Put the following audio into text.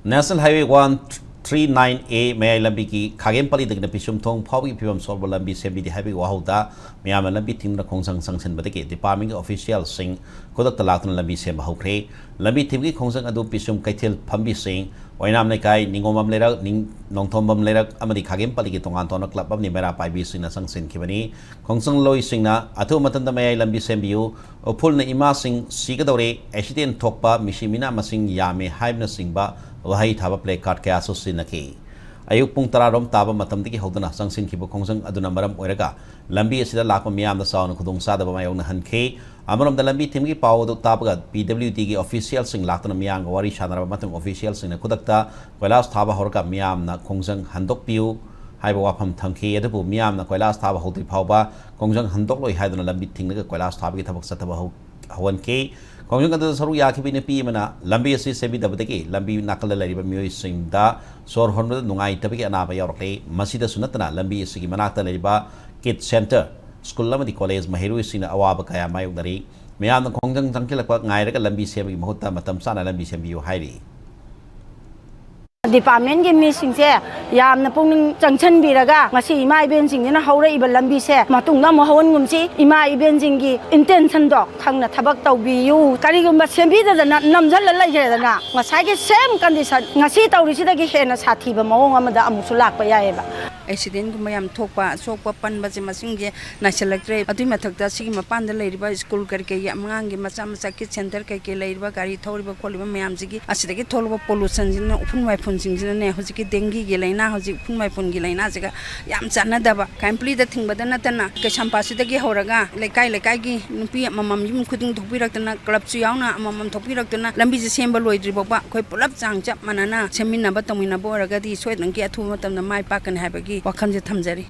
National Highway 139A Mayai Lambi ki Khagempali dagna Pishumthong Phawi Phibam Solba Lambi Sembi Happy Wahauda Miyama Lambi Timna Khongsang Sangsen Badake Department official sing Kodak Talatan Lambi Semba Hokre Lambi Timki Khongsang Adu Pishum Kaitil Pambi sing Wainam Nekai Ningomam Lerak Ning Nongtombam Lerak Amadi Khagempali ki Tongan Club of Nimera Pai Sina Sangsen Kibani Khongsang Loi Singna Atu Matanda Mayai Lambi Sembiu Opulna Ima Sing Sigadore Agitate Tokpa Mishimina Masing Yame Haibna Singba Wahai Thaba play card kaya susinaki. Ayuk pung tararom taba matam tiki hodana sangsin kibo kongsang aduna maram oiraga. Lambi asida lakpa miyam da sauna kudung sada bamayong na hanke. Amaram da lambi timki pawo do tabaga PWD ki official sing laktana miyang wari shanara matang official sing na kudakta koilas thaba horka miyam na kongsang handok piu. Hai ba wapam tangke adapu miyam na koilas thaba hodri pauba kongsang handok loi haidana lambi tingnaga koilas thaba ki tabak sataba hawan ke. Kongjung kata saru yaki bini pi mana lambi asi sebi dapat lambi nakal lari bamioi singda sor hormat nungai tapi ana apa yorke masih dah sunatna lambi asi mana nakal lari ba kid center school lama di college mahiru sina awab kaya mayuk dari meyam kongjung tangkil apa ngai reka lambi sebi mahuta matam sana lambi sebi yo hairi Department के meeting से याम न पुंग junction भी रगा मसी इमा event सिंग ने हौरे इबल लंबी से मतुंग ना महवन गुमसी इमा इवेंट सिंग की इंटेंशन दो खंग न थबक तौबियु करिगुम सेंबी द नमजल लैजेदना ngасai के सेम कंडीशन ngasi तौरिसिदा की हेना साथीब मवोंग अमदा अमुसु लाकपा यायबा accident को मैम थोकपा सोकपा पनबा से मसिंगे नाशलक्रे अदुई मथकदा सिगी मपानदा लेरिबा स्कूल करके यमंगांगे मचा मचा के सेंटर के लेरिबा गाड़ी थौरिबा खोलिबा मैम सिगी असिदगी थोलबा पोल्यूशन जिन उफुन वाइफुन सिंगजिने हजिकी डेंगी गे लेना हजि उफुन वाइफुन गे लेना जगा याम चानदबा काइम्पली द थिंगबदा नतना कैसामपासिदगी हौरगा लेकाई लेकाई की नुपी ममम युम खुदिंग थोपिरक्तना क्लब चु यावना ममम थोपिरक्तना लंबी जे सेम्बा लोइद्रिबा खोइ पुलप चांग चप मनना सेमिनबा तमिनबा ओरगदी सोयदंगी अथु मतमना माइ पाकन हाबगी वखन जे थमजरी।